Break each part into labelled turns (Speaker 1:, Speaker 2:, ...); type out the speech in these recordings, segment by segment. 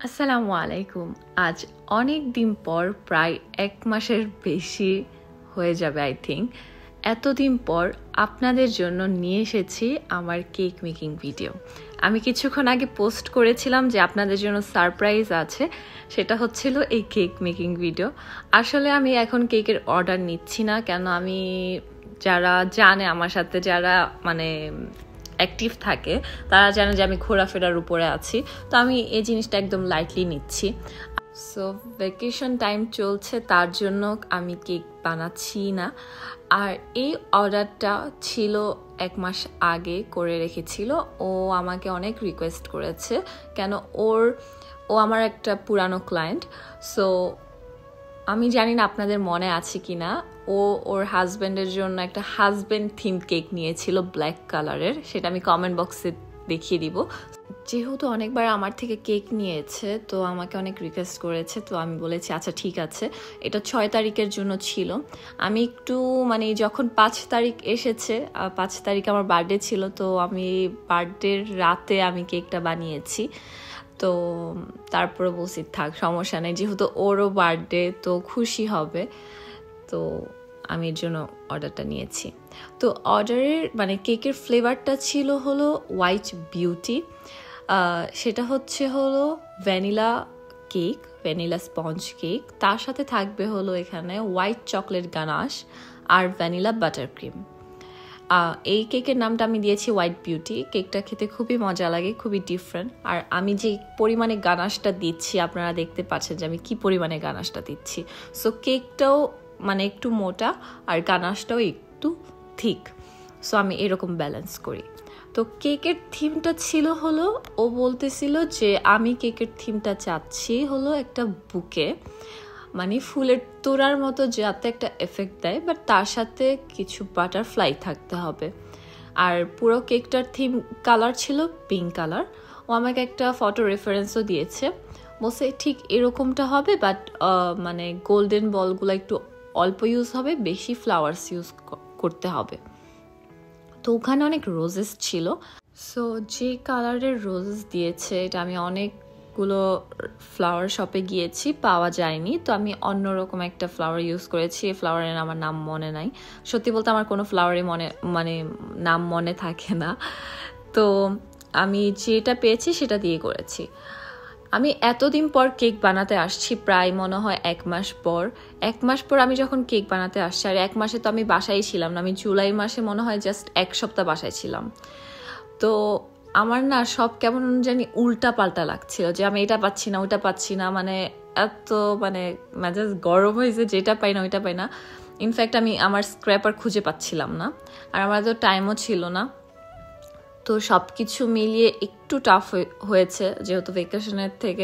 Speaker 1: আসসালামু আলাইকুম। আজ অনেক দিন পর প্রায় 1 মাসের বেশি হয়ে যাবে আই থিঙ্ক এতদিন পর আপনাদের জন্য নিয়ে এসেছি আমার কেক মেকিং ভিডিও। আমি কিছুক্ষণ আগে পোস্ট করেছিলাম যে আপনাদের জন্য সারপ্রাইজ আছে, সেটা হচ্ছিল এই কেক মেকিং ভিডিও। আসলে আমি এখন কেকের অর্ডার নিচ্ছি না, কেন আমি যারা জানে আমার সাথে যারা অ্যাক্টিভ থাকে তারা জানে যে আমি ঘোরাফেরার উপরে আছি, তো আমি এই জিনিসটা একদম লাইটলি নিচ্ছি। সো ভ্যাকেশন টাইম চলছে, তার জন্য আমি কেক বানাচ্ছি না। আর এই অর্ডারটা ছিল 1 মাস আগে করে রেখেছিল। ও আমাকে অনেক রিকোয়েস্ট করেছে, কেন ও আমার একটা পুরানো ক্লায়েন্ট। সো আমি জানি না আপনাদের মনে আছে কি না, ওর হাজব্যান্ডের জন্য একটা হাজব্যান্ড থিম কেক নিয়েছিল ব্ল্যাক কালারের, সেটা আমি কমেন্ট বক্সে দেখিয়ে দিব। যেহেতু অনেকবার আমার থেকে কেক নিয়েছে, তো আমাকে অনেক রিকোয়েস্ট করেছে, তো আমি বলেছি আচ্ছা ঠিক আছে। এটা 6 তারিখের জন্য ছিল। আমি একটু যখন 5 তারিখ এসেছে, 5 তারিখ আমার বার্থডে ছিল, তো আমি বার্থডের রাতে আমি কেকটা বানিয়েছি। তো তারপরে বলছি থাক সমস্যা নেই, যেহেতু ওরও বার্থডে, তো খুশি হবে, তো আমি এর জন্য অর্ডারটা নিয়েছি। তো অর্ডারের কেকের ফ্লেভারটা ছিল হলো হোয়াইট বিউটি, সেটা হলো vanilla cake, vanilla sponge cake. তার সাথে থাকবে হলো এখানে হোয়াইট চকলেট গানাশ আর ভ্যানিলা বাটার ক্রিম। এই কেকের নামটা আমি দিয়েছি হোয়াইট বিউটি। কেকটা খেতে খুবই মজা লাগে, খুবই ডিফারেন্ট। আর আমি যে পরিমাণে গানাশটা দিচ্ছি, আপনারা দেখতে পাচ্ছেন যে আমি কি পরিমাণে গানাশটা দিচ্ছি। সো কেকটাও একটু মোটা আর গানাশটাও একটু থিক, সো আমি এরকম ব্যালেন্স করি। তো কেকের থিমটা ছিল হলো, ও বলতেছিল যে আমি কেকের থিমটা চাচ্ছি হলো একটা বুকে, ফুলের তোড়ার মতো, যাতে একটা এফেক্ট দেয়, বাট তার সাথে কিছু বাটারফ্লাই থাকতে হবে। আর পুরো কেকটার থিম কালার ছিল পিঙ্ক কালার। ও আমাকে একটা ফটো রেফারেন্সও দিয়েছে, বলছে ঠিক এরকমটা হবে, বাট গোল্ডেন বলগুলো একটু অল্প ইউজ হবে, বেশি ফ্লাওয়ার্স ইউজ করতে হবে। তো ওখানে অনেক রোজেস ছিল। সো যে কালারের রোজেস দিয়েছে, এটা আমি অনেকগুলো ফ্লাওয়ার শপে গিয়েছি, পাওয়া যায়নি, তো আমি অন্যরকম একটা ফ্লাওয়ার ইউজ করেছি। এই ফ্লাওয়ারের আমার নাম মনে নাই, সত্যি বলতে আমার কোনো ফ্লাওয়ারই নাম মনে থাকে না। তো আমি যেটা পেয়েছি সেটা দিয়ে করেছি। আমি এতদিন পর কেক বানাতে আসছি, প্রায় মনে হয় 1 মাস পর। 1 মাস পর আমি যখন কেক বানাতে আসছি, আর 1 মাসে তো আমি বাসায় ছিলাম না, আমি জুলাই মাসে মনে হয় জাস্ট 1 সপ্তাহ বাসায় ছিলাম। তো আমার না সব কেমন জানি উল্টা পাল্টা লাগছিল, যে আমি এটা পাচ্ছি না, ওটা পাচ্ছি না, এত মেজাজ গরম হয়েছে, যেটা পাই না ওইটা পাই না। ইনফ্যাক্ট আমি আমার স্ক্র্যাপার খুঁজে পাচ্ছিলাম না, আর আমার তো টাইমও ছিল না। তো সব কিছু মিলিয়ে একটু টাফ হয়েছে, যেহেতু ভেকেশনের থেকে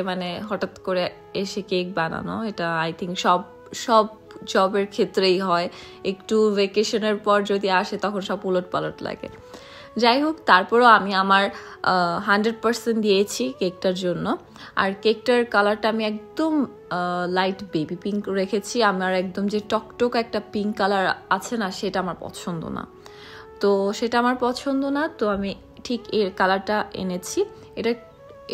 Speaker 1: হঠাৎ করে এসে কেক বানানো, এটা আই থিঙ্ক সব জবের ক্ষেত্রেই হয়। একটু ভেকেশনের পর যদি আসে তখন সব উলট পালট লাগে। যাই হোক, তারপরও আমি আমার 100% দিয়েছি কেকটার জন্য। আর কেকটার কালারটা আমি একদম লাইট বেবি পিঙ্ক রেখেছি। আমার একদম যে টকটক একটা পিঙ্ক কালার আছে না, সেটা আমার পছন্দ না। তো আমি ঠিক এর কালারটা এনেছি।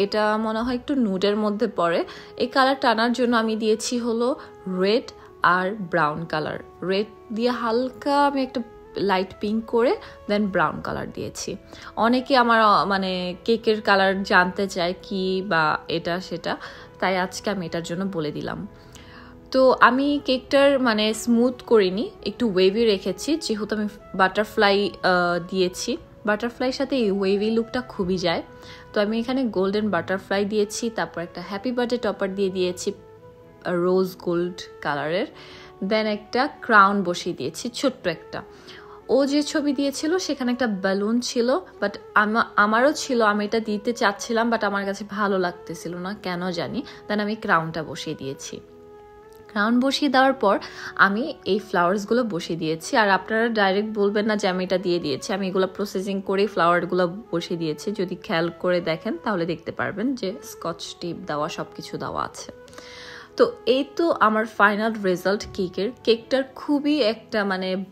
Speaker 1: এটা মনে হয় একটু নুডের মধ্যে পড়ে। এই কালারটা আনার জন্য আমি দিয়েছি হলো রেড আর ব্রাউন কালার। রেড দিয়ে হালকা আমি একটা লাইট পিঙ্ক করে দেন ব্রাউন কালার দিয়েছি। অনেকে আমার কেকের কালার জানতে চায় কি বা এটা সেটা, তাই আজকে আমি এটার জন্য বলে দিলাম। তো আমি কেকটার স্মুথ করিনি, একটু ওয়েভি রেখেছি, যেহেতু আমি বাটারফ্লাই দিয়েছি। বাটারফ্লাইয়ের সাথে এই ওয়েভি লুকটা খুবই যায়। তো আমি এখানে গোল্ডেন বাটারফ্লাই দিয়েছি, তারপর একটা হ্যাপি বার্থডে টপার দিয়ে দিয়েছি রোজ গোল্ড কালারের, দেন একটা ক্রাউন বসিয়ে দিয়েছি ছোট্ট একটা। ও যে ছবি দিয়েছিল সেখানে একটা বেলুন ছিল, বাট আমারও ছিল, আমি এটা দিতে চাচ্ছিলাম, বাট আমার কাছে ভালো লাগতেছিল না কেন জানি। দেন আমি ক্রাউনটা বসিয়ে দিয়েছি। ক্রাউন বসিয়ে দেওয়ার পর আমি এই ফ্লাওয়ার্সগুলো বসিয়ে দিয়েছি। আর আপনারা ডাইরেক্ট বলবেন না যে আমি এটা দিয়ে দিয়েছি, আমি এগুলো প্রসেসিং করে ফ্লাওয়ারগুলো বসিয়ে দিয়েছি। যদি খেয়াল করে দেখেন তাহলে দেখতে পারবেন যে স্কচ টেপ দেওয়া, সব কিছু দেওয়া আছে। তো এই তো আমার ফাইনাল রেজাল্ট কেকটার খুবই একটা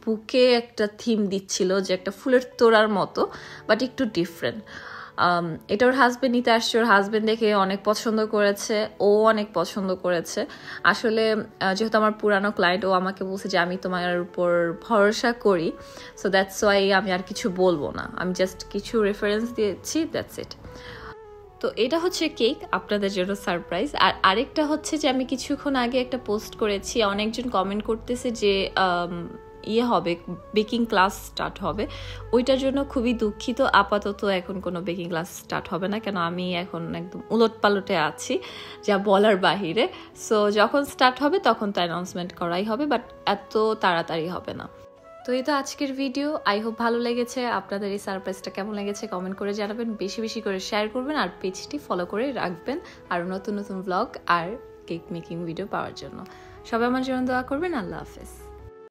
Speaker 1: বুকে একটা থিম দিচ্ছিল, যে একটা ফুলের তোড়ার মতো, বাট একটু ডিফারেন্ট। এটা ওর হাজবেন্ড নিতে আসছে, ওর হাজবেন্ড দেখে অনেক পছন্দ করেছে, ও অনেক পছন্দ করেছে। আসলে যেহেতু আমার পুরানো ক্লায়েন্ট, ও আমাকে বলছে যে আমি তোমার উপর ভরসা করি, সো দ্যাটস ওয়াই আমি আর কিছু বলবো না, আমি জাস্ট কিছু রেফারেন্স দিয়েছি, দ্যাটস ইট। তো এটা হচ্ছে কেক, আপনাদের জন্য সারপ্রাইজ। আর আরেকটা হচ্ছে যে আমি কিছুক্ষণ আগে একটা পোস্ট করেছি, অনেকজন কমেন্ট করতেছে যে হবে, বেকিং ক্লাস স্টার্ট হবে। ওইটার জন্য খুবই দুঃখিত, আপাতত এখন কোনো বেকিং ক্লাস স্টার্ট হবে না, কেন আমি এখন একদম উলট পালটে আছি, যা বলার বাহিরে। সো যখন স্টার্ট হবে তখন তো অ্যানাউন্সমেন্ট করাই হবে, বাট এত তাড়াতাড়ি হবে না। তো এই তো আজকের ভিডিও, আই হোপ ভালো লেগেছে। আপনাদের এই সারপ্রাইজটা কেমন লেগেছে কমেন্ট করে জানাবেন, বেশি বেশি করে শেয়ার করবেন, আর পেজটি ফলো করে রাখবেন আর নতুন নতুন ব্লগ আর কেক মেকিং ভিডিও পাওয়ার জন্য। সবাই আমার জন্য দোয়া করবেন। আল্লাহ হাফেজ।